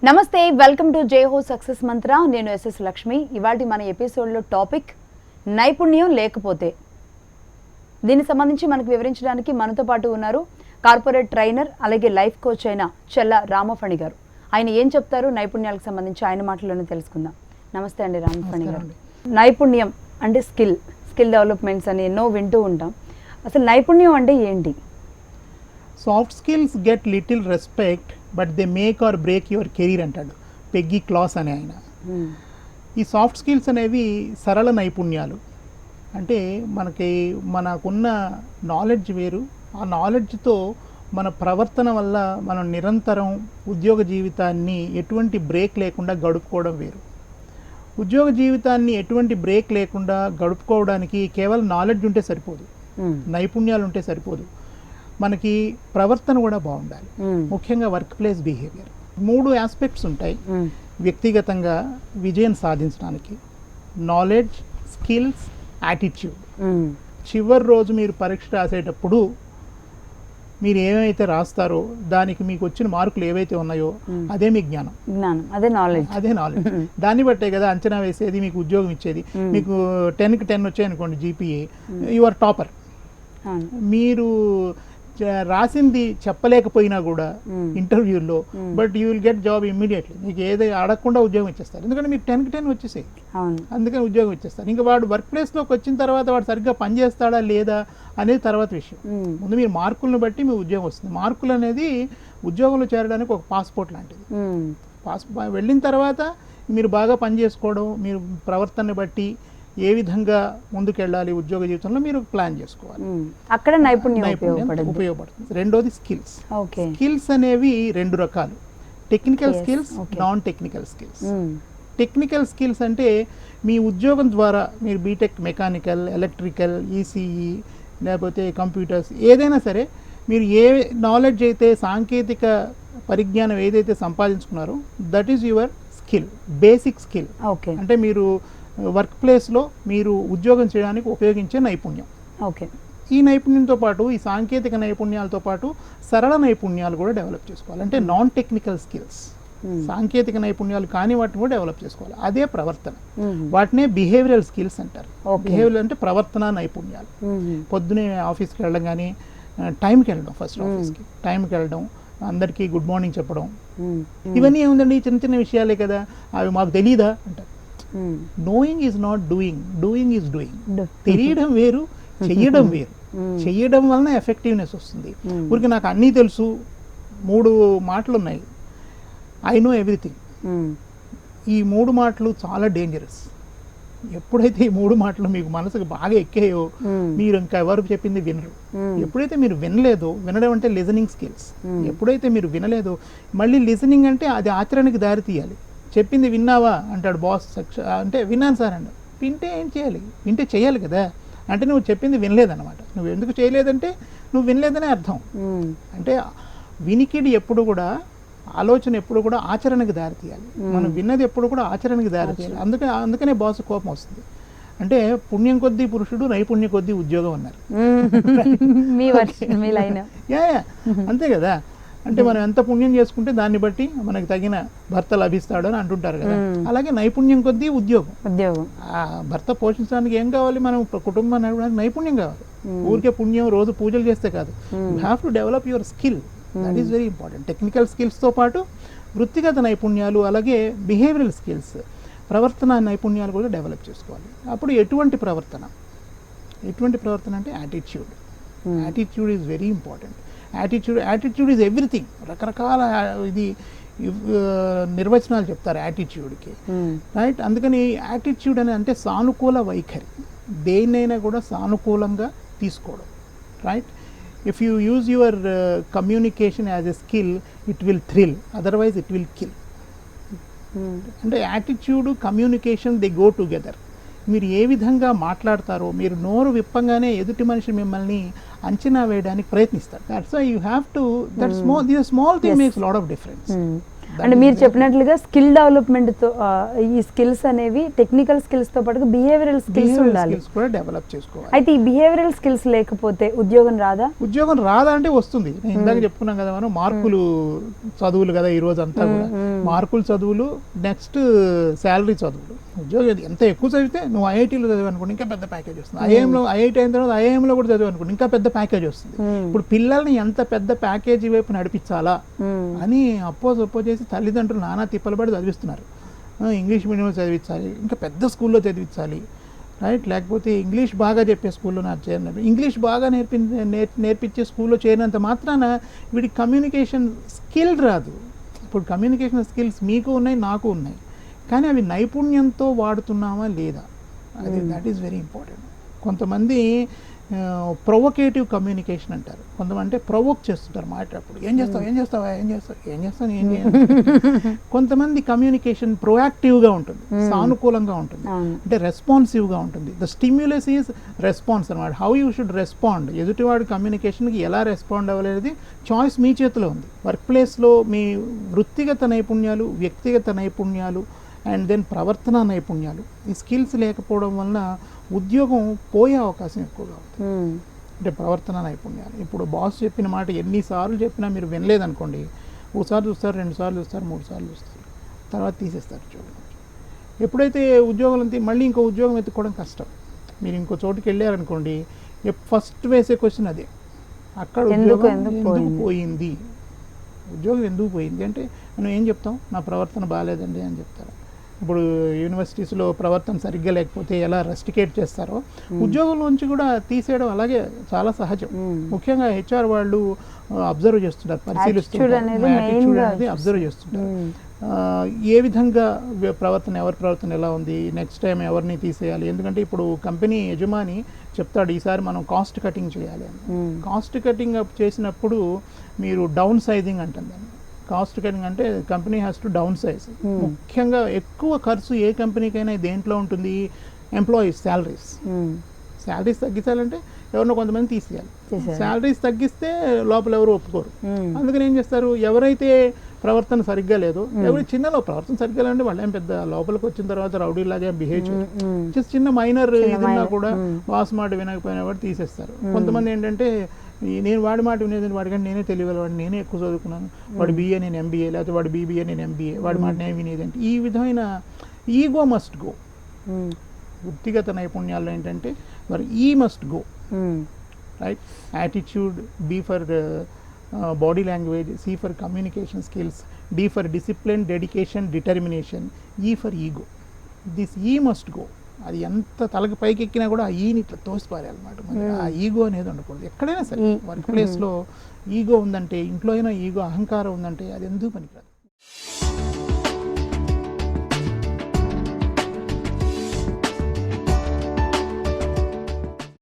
నమస్తే, welcome to జై హో సక్సెస్ మంత్ర. నేను ఎస్ఎస్ లక్ష్మి. ఇవాళ మన ఎపిసోడ్లో టాపిక్ నైపుణ్యం లేకపోతే. దీనికి సంబంధించి మనకు వివరించడానికి మనతో పాటు ఉన్నారు కార్పొరేట్ ట్రైనర్ అలాగే లైఫ్ కోచ్ అయిన చెల్ల రామఫణి గారు. ఆయన ఏం చెప్తారు నైపుణ్యాలకు సంబంధించి ఆయన మాటల్లోనే తెలుసుకుందాం. నమస్తే అండి రామఫణి గారు. నైపుణ్యం అంటే స్కిల్ డెవలప్మెంట్స్ అని ఎన్నో వింటూ ఉంటాం. అసలు నైపుణ్యం అంటే ఏంటి? Soft skills get little respect but they make or break your career అంటాడు పెగ్గీ క్లాస్ అనే ఆయన. ఈ సాఫ్ట్ స్కిల్స్ అనేవి సరళ నైపుణ్యాలు. అంటే మనకున్న నాలెడ్జ్ వేరు. ఆ నాలెడ్జ్తో మన ప్రవర్తన వల్ల మనం నిరంతరం ఉద్యోగ జీవితాన్ని ఎటువంటి బ్రేక్ లేకుండా గడుపుకోవడం వేరు. ఉద్యోగ జీవితాన్ని ఎటువంటి బ్రేక్ లేకుండా గడుపుకోవడానికి కేవలం నాలెడ్జ్ ఉంటే సరిపోదు, నైపుణ్యాలు ఉంటే సరిపోదు, మనకి ప్రవర్తన కూడా బాగుండాలి. ముఖ్యంగా వర్క్ ప్లేస్ బిహేవియర్. 3 ఆస్పెక్ట్స్ ఉంటాయి వ్యక్తిగతంగా విజయం సాధించడానికి: నాలెడ్జ్, స్కిల్స్, యాటిట్యూడ్. చివరి రోజు మీరు పరీక్ష రాసేటప్పుడు మీరు ఏమైతే రాస్తారో దానికి మీకు వచ్చిన మార్కులు ఏవైతే ఉన్నాయో అదే మీ జ్ఞానం, అదే నాలెడ్జ్. దాన్ని బట్టే కదా అంచనా వేసేది, మీకు ఉద్యోగం ఇచ్చేది. మీకు 10కి 10 వచ్చాయనుకోండి జీపీఏ, యు ఆర్ టాపర్. మీరు రాసింది చెప్పలేకపోయినా కూడా ఇంటర్వ్యూలో, but you will get job immediately. మీకు ఏదో అడగకుండా ఉద్యోగం ఇచ్చేస్తారు, ఎందుకంటే మీకు 10కి 10 వచ్చేసాయి, అందుకని ఉద్యోగం ఇచ్చేస్తారు. ఇంకా వాడు వర్క్ ప్లేస్లోకి వచ్చిన తర్వాత వాడు సరిగ్గా పనిచేస్తాడా లేదా అనేది తర్వాత విషయం. ముందు మీరు మార్కులను బట్టి మీ ఉద్యోగం వస్తుంది. మార్కులు అనేది ఉద్యోగంలో చేరడానికి ఒక పాస్పోర్ట్ లాంటిది. వెళ్ళిన తర్వాత మీరు బాగా పనిచేసుకోవడం, మీరు ప్రవర్తనని బట్టి ఏ విధంగా ముందుకెళ్ళాలి ఉద్యోగ జీవితంలో మీరు ప్లాన్ చేసుకోవాలి. అక్కడ నైపుణ్యం ఉపయోగపడుతుంది. రెండోది స్కిల్స్. స్కిల్స్ అనేవి 2 రకాలు: technical skills, non technical skills. Technical skills అంటే మీ ఉద్యోగం ద్వారా మీరు బీటెక్ మెకానికల్, ఎలక్ట్రికల్, ఈసీఈ లేకపోతే కంప్యూటర్స్ ఏదైనా సరే, మీరు ఏ నాలెడ్జ్ అయితే, సాంకేతిక పరిజ్ఞానం ఏదైతే సంపాదించుకున్నారో that is your skill, basic skill. అంటే మీరు వర్క్ ప్లేస్లో మీరు ఉద్యోగం చేయడానికి ఉపయోగించే నైపుణ్యం. ఈ నైపుణ్యంతో పాటు, ఈ సాంకేతిక నైపుణ్యాలతో పాటు సరళ నైపుణ్యాలు కూడా డెవలప్ చేసుకోవాలి. అంటే నాన్ టెక్నికల్ స్కిల్స్, సాంకేతిక నైపుణ్యాలు కానీ వాటిని కూడా డెవలప్ చేసుకోవాలి. అదే ప్రవర్తన. వాటినే బిహేవియరల్ స్కిల్స్ అంటారు. బిహేవియర్ అంటే ప్రవర్తన నైపుణ్యాలు. పొద్దునే ఆఫీస్కి వెళ్ళడం కానీ టైంకి వెళ్ళడం, ఫస్ట్ ఆఫీస్కి టైంకి వెళ్ళడం, అందరికీ గుడ్ మార్నింగ్ చెప్పడం, ఇవన్నీ ఏముందండి చిన్న చిన్న విషయాలే కదా, అవి మాకు తెలియదా అంటారు. Knowing is not doing, doing is doing. తెలియడం వేరు, చెయ్యడం వేరు. చెయ్యడం వలన ఎఫెక్టివ్నెస్ వస్తుంది. ఊరికి నాకు అన్నీ తెలుసు 3 మాటలు ఉన్నాయి, ఐ నో ఎవ్రీథింగ్. ఈ 3 మాటలు చాలా డేంజరస్. ఎప్పుడైతే ఈ 3 మాటలు మీకు మనసుకు బాగా ఎక్కాయో మీరు ఇంకా ఎవరు చెప్పింది వినరు. ఎప్పుడైతే మీరు వినలేదో, వినడం అంటే లిజనింగ్ స్కిల్స్, ఎప్పుడైతే మీరు వినలేదో, మళ్ళీ లిజనింగ్ అంటే అది ఆచరణకి దారి తీయాలి. చెప్పింది విన్నావా అంటాడు బాస్, అంటే విన్నాను సార్ అంటాడు. వింటే ఏం చేయాలి? వింటే చేయాలి కదా. అంటే నువ్వు చెప్పింది వినలేదన్నమాట. నువ్వు ఎందుకు చేయలేదంటే నువ్వు వినలేదనే అర్థం. అంటే వినికిడి ఎప్పుడు కూడా, ఆలోచన ఎప్పుడు కూడా ఆచరణకి దారి తీయాలి. మనం విన్నది ఎప్పుడు కూడా ఆచరణకి దారి తీయాలి. అందుకనే బాస్ కోపం వస్తుంది. అంటే పుణ్యం కొద్దీ పురుషుడు, నైపుణ్య కొద్దీ ఉద్యోగం అన్నారు. అంతే కదా. అంటే మనం ఎంత పుణ్యం చేసుకుంటే దాన్ని బట్టి మనకి తగిన భర్త లభిస్తాడు అని అంటుంటారు కదా. అలాగే నైపుణ్యం కొద్దీ ఉద్యోగం. ఆ భర్త పోషించడానికి ఏం కావాలి? మనం కుటుంబాన్ని నడపడానికి నైపుణ్యం కావాలి. ఊరికే పుణ్యం రోజు పూజలు చేస్తే కాదు. You have to develop your skill. That is very important. Technical స్కిల్స్తో పాటు వృత్తిగత నైపుణ్యాలు, అలాగే బిహేవియరల్ స్కిల్స్, ప్రవర్తన నైపుణ్యాలు కూడా డెవలప్ చేసుకోవాలి. అప్పుడు ఎటువంటి ప్రవర్తన అంటే attitude. Attitude is very important. Attitude is everything. రకరకాల ఇది నిర్వచనాలు చెప్తారు యాటిట్యూడ్కి, రైట్? అందుకని యాటిట్యూడ్ అని అంటే సానుకూల వైఖరి, దేన్నైనా కూడా సానుకూలంగా తీసుకోవడం, right? If you use your communication as a skill, it will thrill, otherwise it will kill. అంటే attitude, communication they go together. మీరు ఏ విధంగా మాట్లాడతారో, మీరు నోరు విప్పంగానే ఎదుటి మనిషి మిమ్మల్ని అంచనా వేయడానికి ప్రయత్నిస్తారు. That's why you have to, that small thing makes lot of difference. అంటే మీరు చెప్పినట్లుగా స్కిల్ డెవలప్మెంట్ తో ఈ స్కిల్స్ అనేవి టెక్నికల్ స్కిల్స్ తో పాటు బిహేవియరల్ స్కిల్స్ ఉండాలి, కూడా డెవలప్ చేసుకోవాలి. అయితే ఈ బిహేవియరల్ స్కిల్స్ లేకపోతే ఉద్యోగం రాదా? ఉద్యోగం రాదా అంటే వస్తుంది. నేను ఇందాక చెప్పుకున్నాం కదా, మనం మార్కులు చదువులు కదా ఈ రోజు అంతా కూడా, మార్కులు చదువులు, నెక్స్ట్ శాలరీ చదువులు. ఉద్యోగం ఎంత ఎక్కువ చదివితే, నువ్వు ఐఐటీలో చదివి అనుకోండి ఇంకా పెద్ద ప్యాకేజ్ వస్తుంది, ఐఐటీ అయిన తర్వాత ఐఐఎంలో కూడా చదివి అనుకోండి ఇంకా పెద్ద ప్యాకేజ్ వస్తుంది. ఇప్పుడు పిల్లల్ని ఎంత పెద్ద ప్యాకేజీ వైపు నడిపించాలా అని అపోజ్ చేసి తల్లిదండ్రులు నానా తిప్పలబడి చదివిస్తున్నారు. ఇంగ్లీష్ మీడియంలో చదివించాలి, ఇంకా పెద్ద స్కూల్లో చదివించాలి, రైట్? లేకపోతే ఇంగ్లీష్ బాగా చెప్పే స్కూల్లో నాకు చేరిన, ఇంగ్లీష్ బాగా నేర్పించే స్కూల్లో చేరినంత మాత్రాన వీడికి కమ్యూనికేషన్ స్కిల్ రాదు. ఇప్పుడు కమ్యూనికేషన్ స్కిల్స్ మీకు ఉన్నాయి, నాకు ఉన్నాయి, కానీ అవి నైపుణ్యంతో వాడుతున్నామా లేదా, అది దట్ ఈస్ వెరీ ఇంపార్టెంట్. కొంతమంది ప్రొవొకేటివ్ కమ్యూనికేషన్ అంటారు, కొంతమంది ప్రొవోక్ చేస్తుంటారు మాట్లాడేటప్పుడు, ఏం చేస్తావు. కొంతమంది కమ్యూనికేషన్ ప్రొయాక్టివ్గా ఉంటుంది, సానుకూలంగా ఉంటుంది, అంటే రెస్పాన్సివ్గా ఉంటుంది. ద స్టిమ్యులస్ ఈజ్ రెస్పాన్స్ అనమాట. హౌ యూ షుడ్ రెస్పాండ్, ఎదుటివాడి కమ్యూనికేషన్కి ఎలా రెస్పాండ్ అవ్వలేదు చాయిస్ మీ చేతిలో ఉంది. వర్క్ ప్లేస్లో మీ వృత్తిగత నైపుణ్యాలు, వ్యక్తిగత నైపుణ్యాలు అండ్ దెన్ ప్రవర్తన నైపుణ్యాలు, ఈ స్కిల్స్ లేకపోవడం వలన ఉద్యోగం పోయే అవకాశం ఎక్కువగా ఉంటుంది. అంటే ప్రవర్తన నైపుణ్యాలు, ఇప్పుడు బాస్ చెప్పిన మాట ఎన్నిసార్లు చెప్పినా మీరు వినలేదనుకోండి, ఒకసారి చూస్తారు, 2 సార్లు చూస్తారు, 3 సార్లు చూస్తారు, తర్వాత తీసేస్తారు ఉద్యోగం. ఎప్పుడైతే ఉద్యోగం మళ్ళీ ఇంకో ఉద్యోగం ఎత్తుకోవడం కష్టం. మీరు ఇంకో చోటుకి వెళ్ళారనుకోండి, ఫస్ట్ వేసే క్వశ్చన్ అదే, అక్కడ ఉద్యోగం ఎందుకు పోయింది, ఉద్యోగం ఎందుకు పోయింది అంటే మనం ఏం చెప్తాం, నా ప్రవర్తన బాగాలేదండి అని చెప్తారు. ఇప్పుడు యూనివర్సిటీస్లో ప్రవర్తన సరిగ్గా లేకపోతే ఎలా రెస్టికేట్ చేస్తారో, ఉద్యోగంలోంచి కూడా తీసేయడం అలాగే చాలా సహజం. ముఖ్యంగా హెచ్ఆర్ వాళ్ళు అబ్జర్వ్ చేస్తుంటారు, పరిశీలిస్తుంటారు, యాటిట్యూడ్ అనేది అబ్జర్వ్ చేస్తుంటారు. ఏ విధంగా ఎవరి ప్రవర్తన ఎలా ఉంది, నెక్స్ట్ టైం ఎవరిని తీసేయాలి. ఎందుకంటే ఇప్పుడు కంపెనీ యజమాని చెప్తాడు, ఈసారి మనం కాస్ట్ కటింగ్ చేయాలి అని. కాస్ట్ కటింగ్ చేసినప్పుడు మీరు డౌన్ సైజింగ్ అంటుంది. కాస్ట్ కటింగ్ అంటే company has to down size. ముఖ్యంగా ఎక్కువ ఖర్చు ఏ కంపెనీకైనా దేంట్లో ఉంటుంది, ఎంప్లాయీస్ శాలరీస్. శాలరీస్ తగ్గించాలంటే ఎవరినో కొంతమంది తీసేయాలి. శాలరీస్ తగ్గిస్తే లోపల ఎవరు ఒప్పుకోరు. అందుకని ఏం చేస్తారు, ఎవరైతే ప్రవర్తన సరిగ్గా లేదో, ఎవరి చిన్నలో ప్రవర్తన సరిగ్గా లేదంటే వాళ్ళు ఏం పెద్ద లోపలికి వచ్చిన తర్వాత రౌడీలాగా బిహేవ్ చేయరు, చిన్న మైనర్ ఏదన్నా కూడా బాస్ మాట వినకపోయినా కూడా తీసేస్తారు. కొంతమంది ఏంటంటే, నేను వాడి మాట వినేది, వాడికంటే నేనే తెలియగలవాడు, నేనే ఎక్కువ చదువుకున్నాను, వాడు BA నేను MBA, లేకపోతే వాడు BBA నేను MBA, వాడి మాట నేను వినేది అంటే, ఈ విధమైన ఈగో మస్ట్ గో. వృత్తిగత నైపుణ్యాల్లో ఏంటంటే మరి ఈ must go, right? Attitude, B for body language, C for communication skills, D for discipline, dedication, determination, E for ego. This ఈ మస్ట్ గో. అది ఎంత తలకి పైకి ఎక్కినా కూడా ఆ ఈని ఇట్లా తోసిపారేయాలన్నమాట. మరి ఆ ఈగో అనేది ఉండకూడదు ఎక్కడైనా సరే. వర్క్ ప్లేస్లో ఈగో ఉందంటే, ఇంట్లో అయినా ఈగో, అహంకారం ఉందంటే అది ఎందుకు పనికిరాదు.